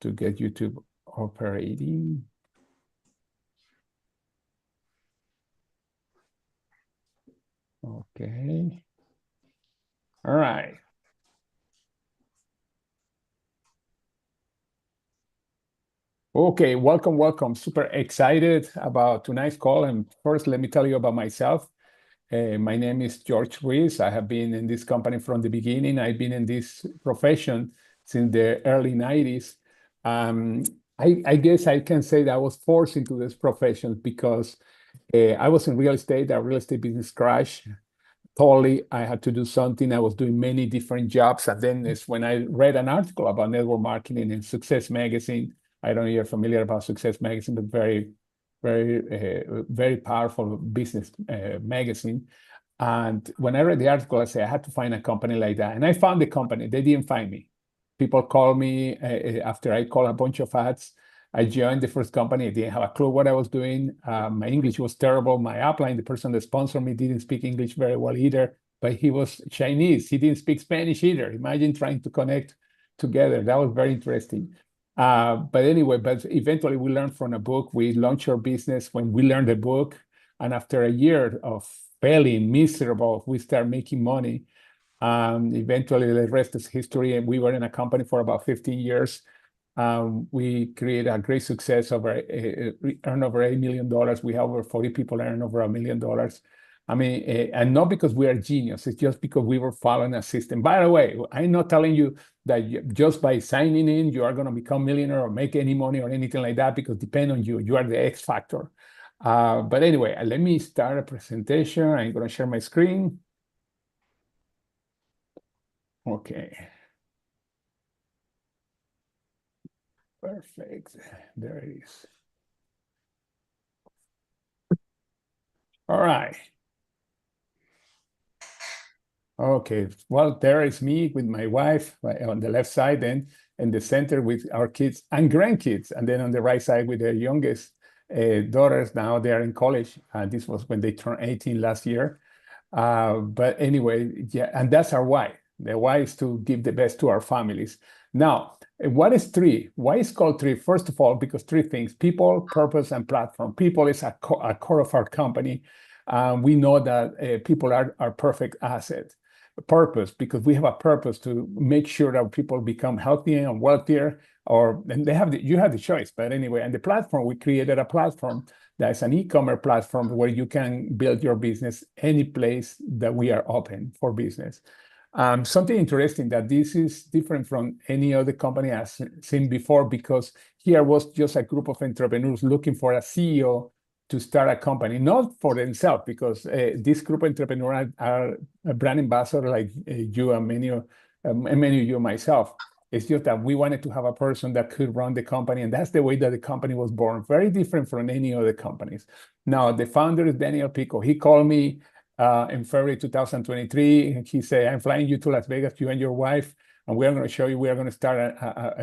to get YouTube operating. Okay. All right. Okay, welcome. Super excited about tonight's call. And first, let me tell you about myself. My name is George Ruiz. I have been in this company from the beginning. I've been in this profession since the early 90s. Um, I guess I can say that I was forced into this profession because I was in real estate. Our real estate business crashed totally. I had to do something. I was doing many different jobs. And then it's when I read an article about network marketing in Success Magazine. I don't know if you're familiar about Success Magazine, but very powerful business magazine. And when I read the article, I said, I had to find a company like that. And I found the company. They didn't find me. People called me after I called a bunch of ads. I joined the first company. I didn't have a clue what I was doing. My English was terrible. My upline, the person that sponsored me, didn't speak English very well either, but he was Chinese. He didn't speak Spanish either. Imagine trying to connect together. That was very interesting. But eventually we learned from a book. We launched our business when we learned the book. And after a year of failing, miserable, we started making money. Eventually, the rest is history. And we were in a company for about 15 years. We created a great success earn over $8 million. We have over 40 people earn over $1 million. I mean, and not because we are genius, it's just because we were following a system. By the way, I'm not telling you that just by signing in, you are going to become a millionaire or make any money or anything like that, because depend on you. You are the X factor. But anyway, let me start a presentation. I'm going to share my screen. Okay. Perfect. There it is. All right. Okay, well, there is me with my wife on the left side, and in the center with our kids and grandkids, and then on the right side with the youngest daughters. Now they are in college. This was when they turned 18 last year. But anyway, yeah, and that's our why. The why is to give the best to our families. Now, what is three? Why is called three? First of all, because three things: people, purpose, and platform. People is a core of our company. We know that people are our perfect asset. Purpose, because we have a purpose to make sure that people become healthier and wealthier, and you have the choice. But anyway, and the platform, we created a platform that's an e-commerce platform where you can build your business any place that we are open for business. Something interesting that this is different from any other company I've seen before, because here was just a group of entrepreneurs looking for a CEO to start a company, not for themselves, because this group of entrepreneurs are a brand ambassador like you and many of you, myself. It's just that we wanted to have a person that could run the company, and that's the way that the company was born. Very different from any other companies. Now, the founder is Daniel Pico. He called me in February 2023, and he said, "I'm flying you to Las Vegas, you and your wife, and we are going to show you. We are going to start.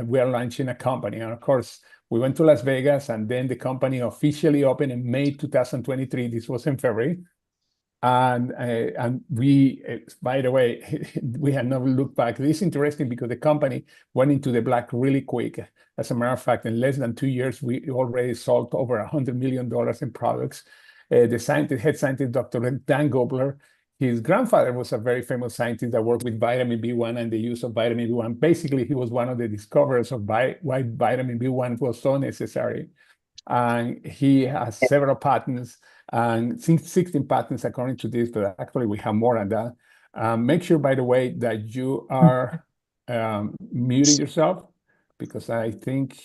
We are launching a company." And of course, we went to Las Vegas, and then the company officially opened in May 2023. This was in February. And we, by the way, we had never looked back. This is interesting because the company went into the black really quick. As a matter of fact, in less than 2 years, we already sold over $100 million in products. The head scientist, Dr. Dan Gobler, his grandfather was a very famous scientist that worked with vitamin B1 and the use of vitamin B1. Basically, he was one of the discoverers of why vitamin B1 was so necessary. And he has several patents, and 16 patents according to this, but actually we have more than that. Make sure, by the way, that you are muting yourself, because I think,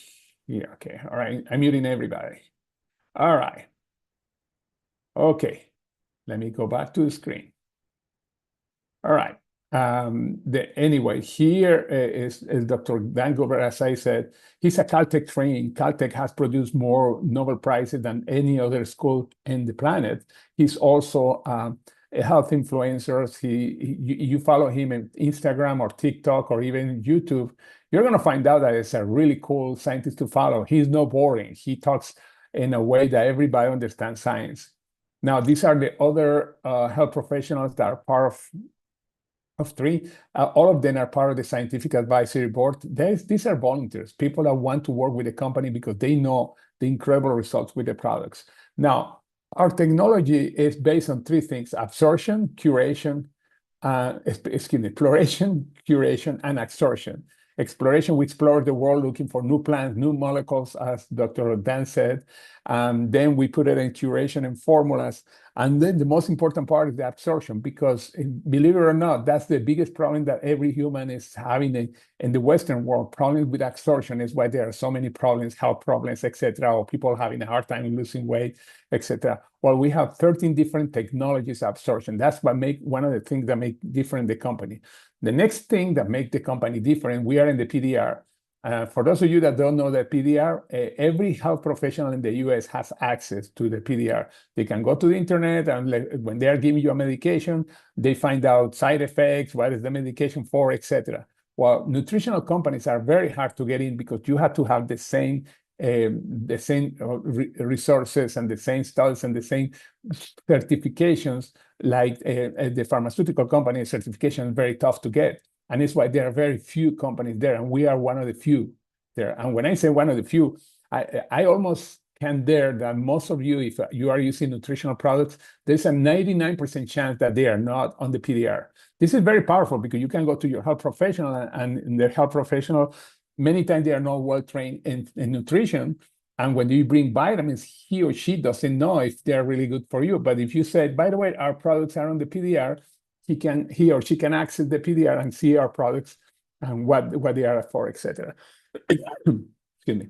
yeah, okay, all right, I'm muting everybody. All right. Okay, let me go back to the screen. All right. Anyway, here is Dr. Dan Gover. As I said, he's a Caltech trained. Caltech has produced more Nobel Prizes than any other school in the planet. He's also a health influencer. You follow him on Instagram or TikTok or even YouTube, you're going to find out that it's a really cool scientist to follow. He's not boring. He talks in a way that everybody understands science. Now, these are the other health professionals that are part of three. All of them are part of the scientific advisory board. These are volunteers, people that want to work with the company because they know the incredible results with the products. Now, our technology is based on three things: absorption, curation, exploration, curation, and absorption. Exploration, we explore the world looking for new plants, new molecules, as Dr. Dan said. Then we put it in curation and formulas. And then the most important part is the absorption, because believe it or not, that's the biggest problem that every human is having in the Western world. Problems with absorption is why there are so many problems, health problems, etc., or people having a hard time losing weight, etc. Well, we have 13 different technologies of absorption. That's what make one of the things that make different the company. The next thing that make the company different, we are in the PDR. For those of you that don't know the PDR, every health professional in the US has access to the PDR. They can go to the internet, and when they are giving you a medication, they find out side effects, what is the medication for, etc. Well, nutritional companies are very hard to get in because you have to have the same resources and the same studies and the same certifications. Like the pharmaceutical company certification is very tough to get. And it's why there are very few companies there, and we are one of the few there. And when I say one of the few, I almost can dare that most of you, if you are using nutritional products, there's a 99% chance that they are not on the PDR. This is very powerful because you can go to your health professional, and the health professional, many times they are not well trained in nutrition. And when you bring vitamins, he or she doesn't know if they're really good for you. But if you said, by the way, our products are on the PDR, he or she can access the PDR and see our products and what they are for, etc. Excuse me.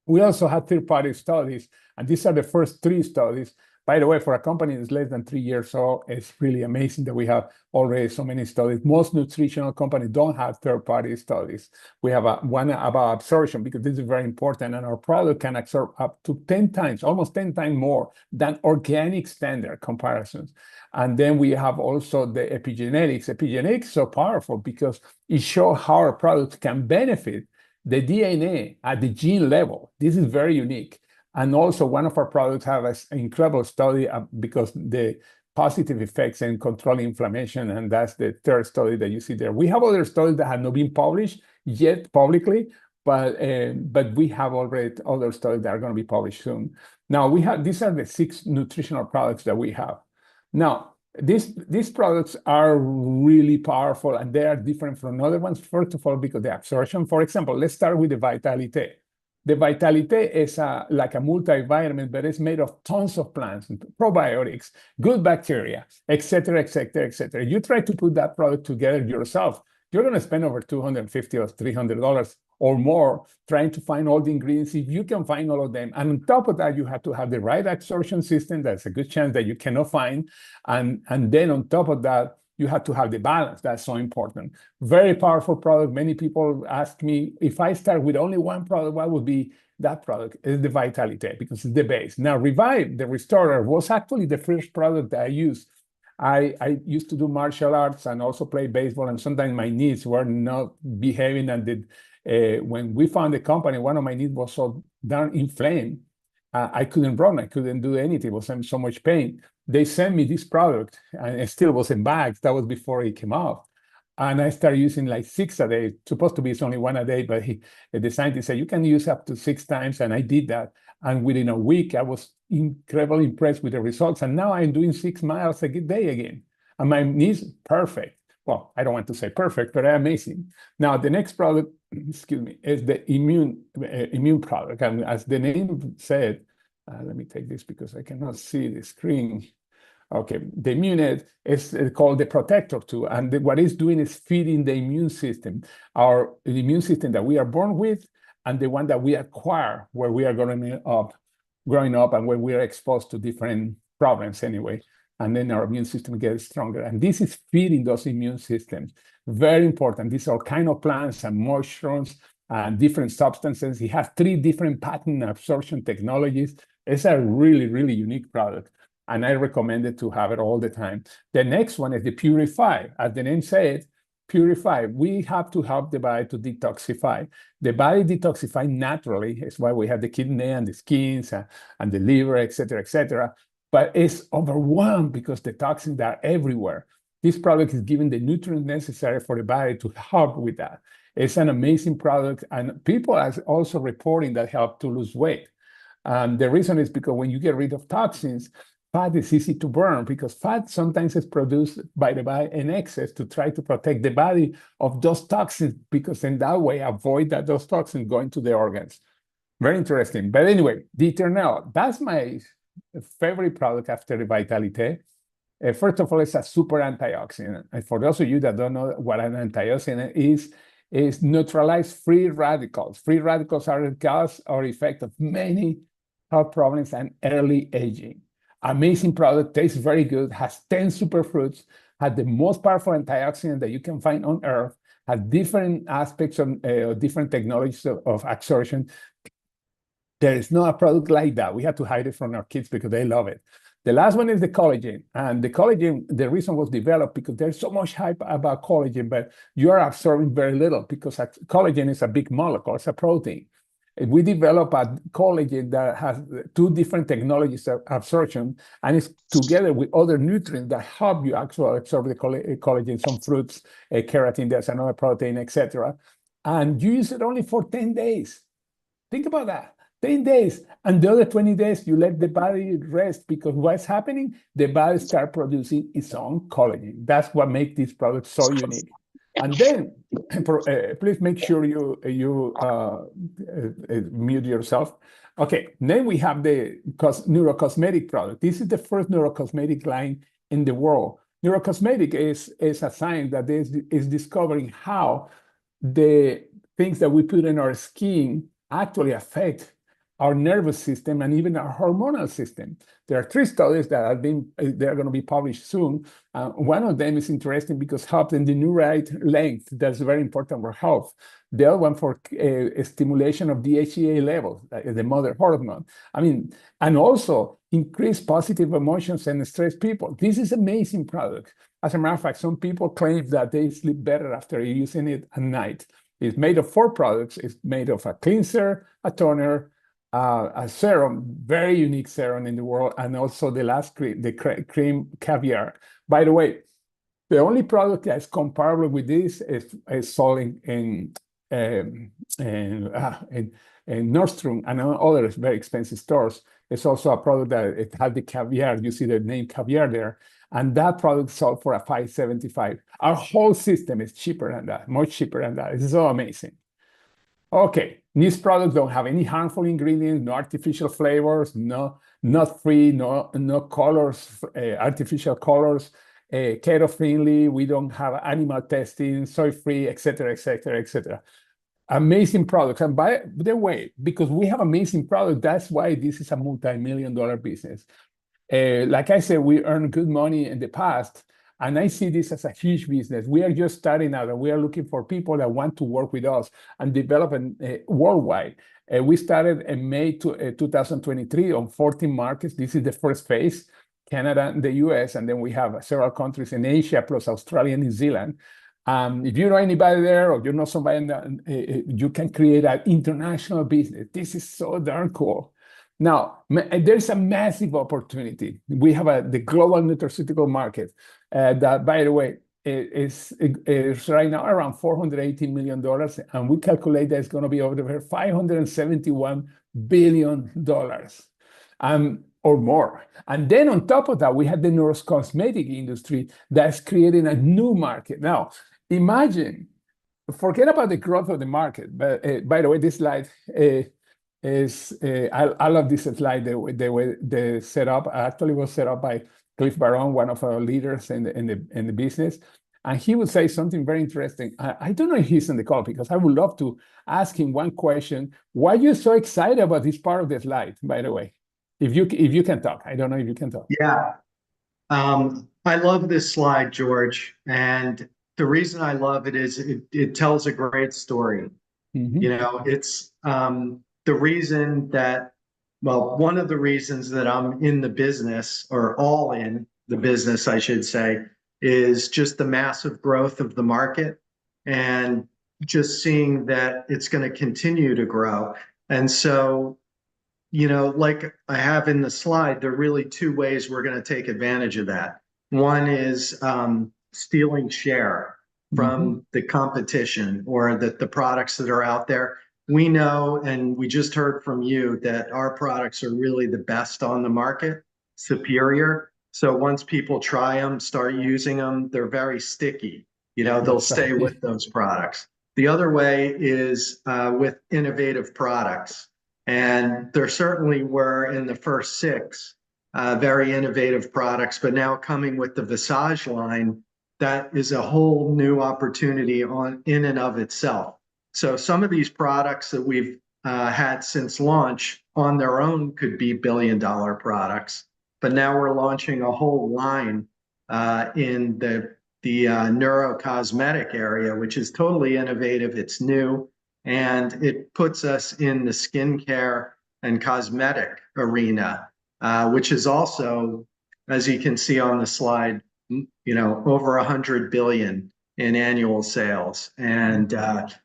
We also have third-party studies, and these are the first three studies. By the way, for a company that's less than 3 years old, it's really amazing that we have already so many studies. Most nutritional companies don't have third-party studies. We have one about absorption, because this is very important, and our product can absorb up to 10 times, almost 10 times more than organic standard comparisons. And then we have also the epigenetics. Epigenetics is so powerful because it shows how our products can benefit the DNA at the gene level. This is very unique. And also one of our products have an incredible study because the positive effects in controlling inflammation, and that's the third study that you see there. We have other studies that have not been published yet publicly, but we have already other studies that are going to be published soon. Now, these are the 6 nutritional products that we have. Now, these products are really powerful, and they are different from other ones. First of all, because the absorption. For example, let's start with the Vitalite. The Vitalite is like a multivitamin, but it's made of tons of plants, probiotics, good bacteria, etc., etc., etc. You try to put that product together yourself, you're going to spend over $250 or $300 or more trying to find all the ingredients, if you can find all of them. And on top of that, you have to have the right absorption system. That's a good chance that you cannot find. And then on top of that, you have to have the balance. That's so important. Very powerful product. Many people ask me, if I start with only one product, what would be that product? It's the Vitality, because it's the base. Now, Revive, the restorer, was actually the first product that I used. I used to do martial arts and also play baseball, and sometimes my knees were not behaving. And when we found the company, one of my knees was so darn inflamed, I couldn't run, I couldn't do anything. It was in so much pain. They sent me this product, and it still was in bags. That was before it came out. And I started using like 6 a day. Supposed to be it's only 1 a day, but the scientist said you can use up to 6 times, and I did that. And within a week, I was incredibly impressed with the results. And now I'm doing 6 miles a day again, and my knees perfect. Well, I don't want to say perfect, but amazing. Now, the next product, excuse me, is the immune product. And as the name said, let me take this because I cannot see the screen. Okay, the immune is called the protector too. And what it's doing is feeding the immune system, the immune system that we are born with, and the one that we acquire where we are growing up and when we are exposed to different problems anyway. And then our immune system gets stronger. And this is feeding those immune systems. Very important. These are kind of plants and mushrooms and different substances. It has 3 different patent absorption technologies. It's a really, really unique product, and I recommend it to have it all the time. The next one is the Purify. As the name says, Purify. We have to help the body to detoxify. The body detoxifies naturally. It's why we have the kidney and the skins and the liver, etc., etc. But it's overwhelmed because the toxins are everywhere. This product is giving the nutrients necessary for the body to help with that. It's an amazing product, and people are also reporting that help to lose weight. The reason is because when you get rid of toxins, fat is easy to burn because fat sometimes is produced by the body in excess to try to protect the body of those toxins, because in that way avoid that those toxins going to the organs. Very interesting. But anyway, the Eternal, that's my favorite product after the Vitalite. First of all, it's a super antioxidant. And for those of you that don't know what an antioxidant is neutralize free radicals. Free radicals are the cause or effect of many health problems and early aging. Amazing product, tastes very good, has 10 superfruits, has the most powerful antioxidant that you can find on earth, has different aspects of different technologies of absorption. There is no a product like that. We have to hide it from our kids because they love it. The last one is the collagen. And the collagen, the reason was developed because there's so much hype about collagen, but you are absorbing very little because collagen is a big molecule, it's a protein. We develop a collagen that has two different technologies of absorption, and it's together with other nutrients that help you actually absorb the collagen, some fruits, keratin, there's another protein, etc. And you use it only for 10 days. Think about that. 10 days, and the other 20 days you let the body rest, because what's happening, the body start producing its own collagen. That's what makes this product so unique. And then please make sure you mute yourself. Okay, then we have the neurocosmetic product. This is the first neurocosmetic line in the world. Neurocosmetic is a science that is discovering how the things that we put in our skin actually affect our nervous system and even our hormonal system. There are 3 studies that have been, they're going to be published soon. One of them is interesting because helps in the neurite length. That's very important for health. The other one for stimulation of DHEA levels, the mother hormone. I mean, and also increase positive emotions and stress people. This is amazing product. As a matter of fact, some people claim that they sleep better after using it at night. It's made of 4 products. It's made of a cleanser, a toner, a serum, very unique serum in the world, and also the last cream, the cream caviar. By the way, the only product that's comparable with this is sold in Nordstrom and other very expensive stores. It's also a product that it has the caviar. You see the name caviar there, and that product sold for a $5.75. Our whole system is cheaper than that, much cheaper than that. It's so amazing. Okay, these products don't have any harmful ingredients, no artificial flavors, not free, no colors, artificial colors, keto-friendly. We don't have animal testing, soy-free, etc., etc., etc. Amazing products. And by the way, because we have amazing products, that's why this is a multi-million-dollar business. Like I said, we earned good money in the past, and I see this as a huge business. We are just starting out, and we are looking for people that want to work with us and develop worldwide. We started in May 2023 on 14 markets. This is the first phase, Canada and the US, and then we have several countries in Asia, plus Australia and New Zealand. If you know anybody there, or you know somebody, you can create an international business. This is so darn cool. Now, there's a massive opportunity. We have the global nutraceutical market that, by the way, is right now around $480 million, and we calculate that it's going to be over $571 billion or more. And then on top of that, we have the neurocosmetic industry that's creating a new market. Now, imagine, forget about the growth of the market. But by the way, this slide I love this slide, the way they set up. Actually was set up by Cliff Barron, one of our leaders in the business, and he would say something very interesting. I don't know if he's in the call, because I would love to ask him one question. Why are you so excited about this part of the slide, by the way? If you can talk. I don't know if you can talk. Yeah. I love this slide, George, and the reason I love it is it tells a great story. Mm-hmm. You know, it's the reason that, well, one of the reasons that I'm in the business, or all in the business, I should say, is just the massive growth of the market and just seeing that it's going to continue to grow. And so, you know, like I have in the slide, there are really 2 ways we're going to take advantage of that. One is stealing share from the competition or the products that are out there. We know, and we just heard from you, that our products are really the best on the market, superior. So once people try them, start using them, they're very sticky. You know, they'll That's stay right. with those products. The other way is with innovative products. And there certainly were in the first six very innovative products, but now coming with the Visage line, that is a whole new opportunity on in and of itself. So some of these products that we've had since launch on their own could be billion-dollar products, but now we're launching a whole line in the neurocosmetic area, which is totally innovative. It's new, and it puts us in the skincare and cosmetic arena, which is also, as you can see on the slide, you know, over 100 billion in annual sales, and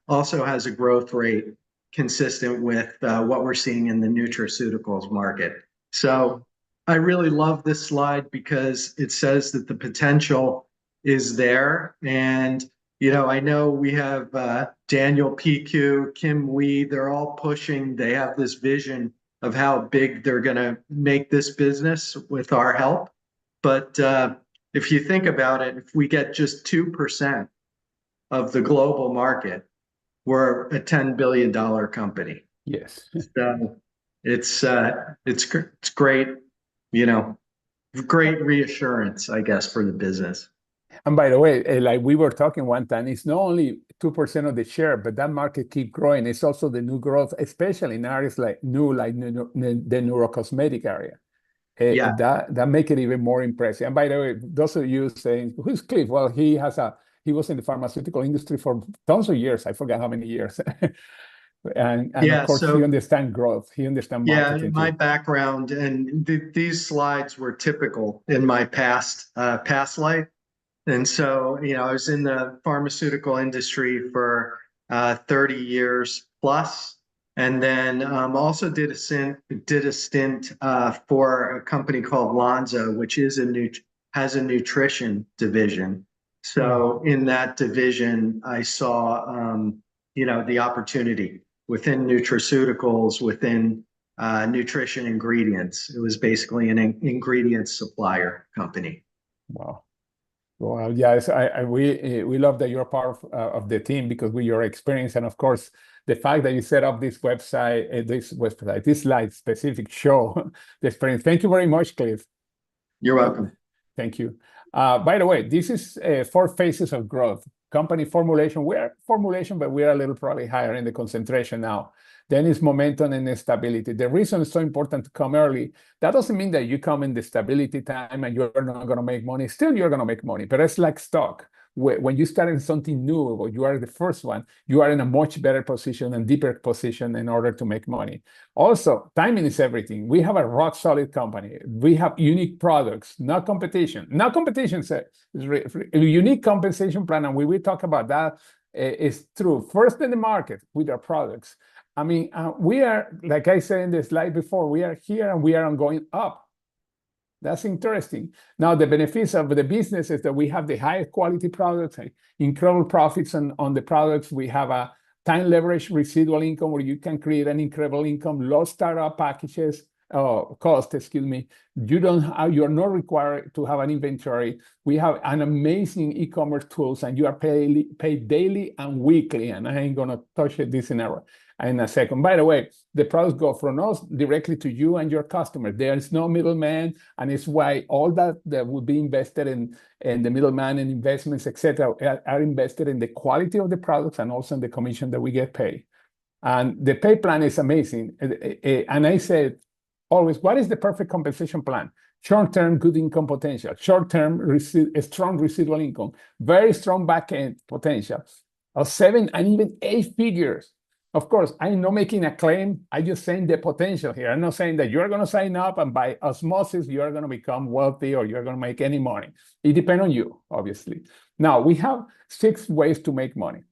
also has a growth rate consistent with what we're seeing in the nutraceuticals market. So I really love this slide because it says that the potential is there. And, you know, I know we have Daniel PQ, Kim Wee, they're all pushing, they have this vision of how big they're going to make this business with our help. But if you think about it, if we get just 2% of the global market, we're a $10 billion company. Yes. So it's great, you know, great reassurance, I guess, for the business. And by the way, like we were talking one time, it's not only 2% of the share, but that market keep growing. It's also the new growth, especially in areas like the neurocosmetic area. Yeah. That make it even more impressive. And by the way, those of you saying, who's Cliff? Well, he was in the pharmaceutical industry for tons of years. I forgot how many years. and Yeah, of course, so he understands growth. He understands marketing my too. background and these slides were typical in my past life. And so, you know, I was in the pharmaceutical industry for 30 years plus, and then also did a stint for a company called Lonza, which is has a nutrition division. So in that division, I saw, you know, the opportunity within nutraceuticals, within nutrition ingredients. It was basically an ingredient supplier company. Wow. Well, yes, we love that you're part of the team because with your experience and of course the fact that you set up this website, this slide specific show the experience. Thank you very much, Cliff. You're welcome. Thank you. By the way, this is 4 phases of growth. Company formulation, we're formulation, but we're a little probably higher in the concentration now. Then it's momentum and stability. The reason it's so important to come early, that doesn't mean that you come in the stability time and you're not going to make money. Still, you're going to make money, but it's like stock. When you start in something new, or you are the first one, you are in a much better position and deeper position in order to make money. Also, timing is everything. We have a rock solid company. We have unique products, not competition. Not competition, a unique compensation plan, and we will talk about that. Is true. First in the market with our products. I mean, we are, like I said in the slide before, we are here and we are going up. That's interesting. Now, the benefits of the business is that we have the highest quality products, incredible profits on the products. We have a time leverage residual income where you can create an incredible income, low startup cost, excuse me. You're not required to have an inventory. We have an amazing e-commerce tools, and you are paid daily and weekly. And I ain't gonna touch this in a second. By the way, the products go from us directly to you and your customer. There is no middleman, and it's why all that would be invested in the middleman and investments, etc., are invested in the quality of the products and also in the commission that we get paid. And the pay plan is amazing. And I said always, what is the perfect compensation plan? Short-term good income potential, short-term strong residual income, very strong back-end potential of 7 and even 8 figures. Of course, I'm not making a claim. I'm just saying the potential here. I'm not saying that you're going to sign up and by osmosis, you're going to become wealthy or you're going to make any money. It depends on you, obviously. Now, we have 6 ways to make money.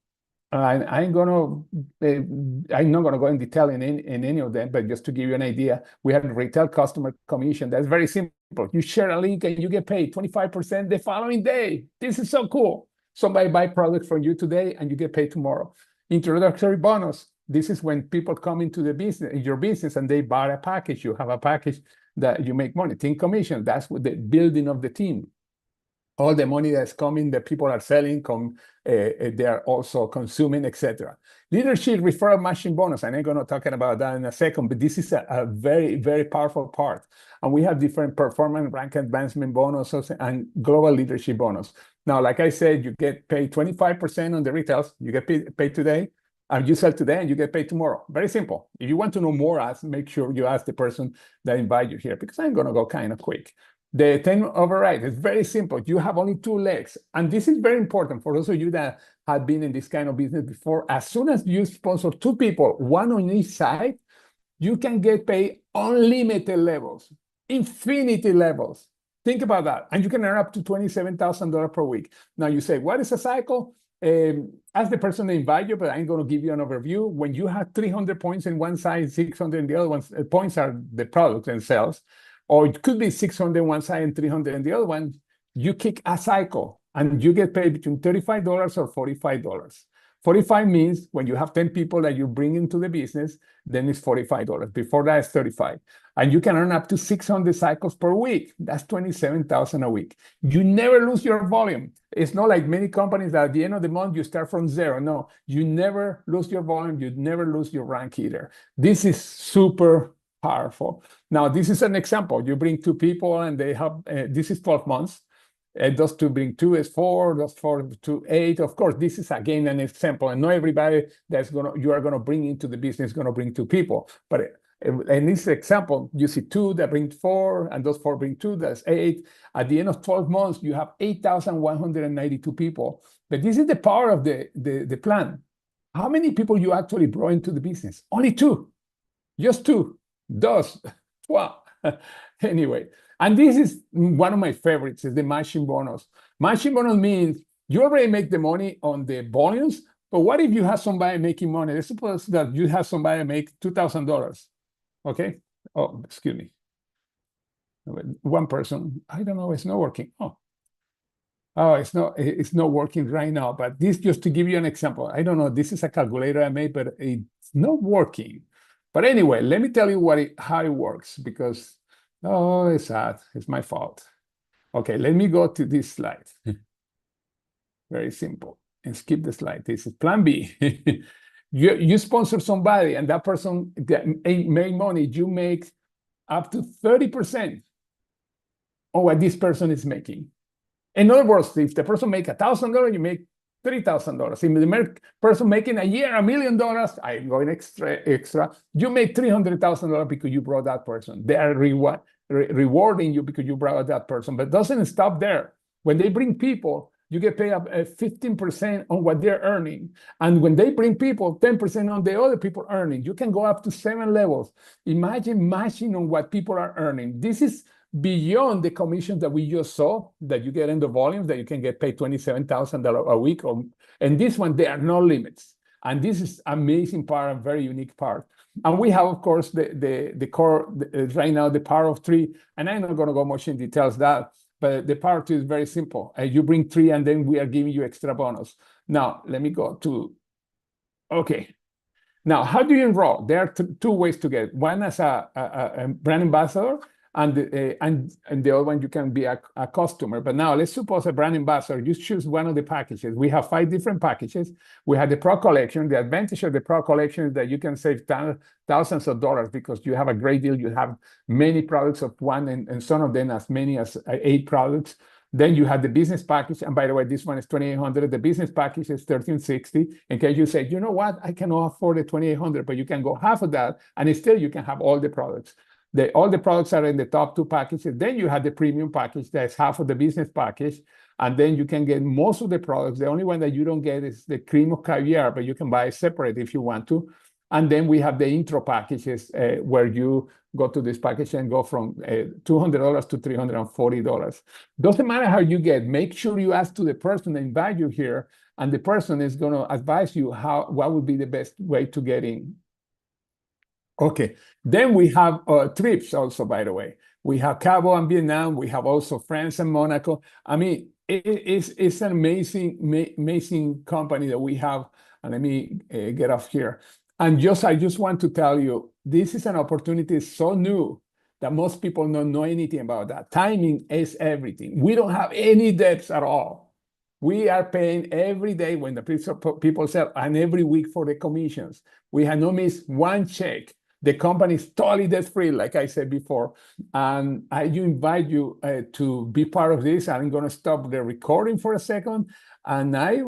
I'm not gonna go in detail in any of them, but just to give you an idea, we have retail customer commission. That's very simple. You share a link and you get paid 25% the following day. This is so cool. Somebody buy product from you today and you get paid tomorrow. Introductory bonus. This is when people come into your business, and they buy a package. You have a package that you make money. Team commission. That's what the building of the team. All the money that's coming, that people are selling, they are also consuming, etc. Leadership referral matching bonus. And I'm going to talk about that in a second, but this is a very, very powerful part. And we have different performance rank advancement bonuses and global leadership bonus. Now, like I said, you get paid 25% on the retails. You get paid today, and you sell today, and you get paid tomorrow. Very simple. If you want to know more, make sure you ask the person that invited you here, because I'm going to go kind of quick. The 10 override is very simple. You have only 2 legs. And this is very important for those of you that have been in this kind of business before. As soon as you sponsor 2 people, 1 on each side, you can get paid unlimited levels, infinity levels. Think about that. And you can earn up to $27,000 per week. Now you say, what is a cycle? Ask the person to invite you, but I'm going to give you an overview. When you have 300 points in one side, 600 in the other one, points are the product and sales. Or it could be 600 on one side and 300 on the other one. You kick a cycle, and you get paid between $35 or $45. 45 means when you have 10 people that you bring into the business, then it's $45. Before that, it's 35. And you can earn up to 600 cycles per week. That's 27,000 a week. You never lose your volume. It's not like many companies that at the end of the month, you start from 0. No, you never lose your volume. You never lose your rank either. This is super powerful. Now, this is an example. You bring 2 people, and they have, this is 12 months. Those 2 bring 2 is 4, those 4 to 8. Of course, this is again an example, and not everybody you are gonna bring into the business is gonna bring 2 people. But in this example, you see 2 that bring 4, and those 4 bring 2, that's 8. At the end of 12 months, you have 8,192 people. But this is the power of the plan. How many people you actually brought into the business? Only 2, just 2. Does. Wow. Anyway, and this is one of my favorites, is the matching bonus. Matching bonus means you already make the money on the volumes, but what if you have somebody making money? Let's suppose that you have somebody make $2,000, okay? Oh, excuse me. One person, I don't know, it's not working. Oh, it's not working right now, but this just to give you an example. I don't know, this is a calculator I made, but it's not working. But anyway, let me tell you how it works, because, it's sad. It's my fault. Okay, let me go to this slide. Very simple. And skip the slide. This is plan B. You sponsor somebody, and that person made money. You make up to 30% on what this person is making. In other words, if the person make $1,000, you make $3,000. If the person making a year $1 million, I'm going extra. You made $300,000 because you brought that person. They are rewarding you because you brought that person. But it doesn't stop there. When they bring people, you get paid up 15% on what they're earning. And when they bring people, 10% on the other people earning. You can go up to 7 levels. Imagine matching on what people are earning. This is beyond the commissions that we just saw, that you get in the volumes, that you can get paid $27,000 a week. And this one, there are no limits. And this is amazing part, a very unique part. And we have, of course, the core, right now, the power of 3. And I'm not going to go much in details that, but the power of 2 is very simple. You bring 3, and then we are giving you extra bonus. Now, let me go to, okay. Now, how do you enroll? There are 2 ways to get it. One as a brand ambassador, and the other one, you can be a customer. But now let's suppose a brand ambassador, you choose one of the packages. We have 5 different packages. We have the Pro Collection. The advantage of the Pro Collection is that you can save thousands of dollars because you have a great deal. You have many products of one, and some of them as many as 8 products. Then you have the business package. And by the way, this one is $2,800. The business package is $1,360. In case you say, you know what, I cannot afford the $2,800, but you can go half of that, and still you can have all the products. All the products are in the top 2 packages. Then you have the premium package that's half of the business package. And then you can get most of the products. The only one that you don't get is the cream of caviar, but you can buy it separate if you want to. And then we have the intro packages where you go to this package and go from $200 to $340. Doesn't matter how you get. Make sure you ask to the person that invite you here and the person is going to advise you what would be the best way to get in. Okay, then we have trips also, by the way. We have Cabo and Vietnam. We have also France and Monaco. I mean, it's an amazing company that we have. And let me get off here. And I just want to tell you, this is an opportunity so new that most people don't know anything about that. Timing is everything. We don't have any debts at all. We are paying every day when the people sell, and every week for the commissions. We have not missed one check. The company is totally debt-free, like I said before. And I invite you to be part of this. I'm going to stop the recording for a second. And I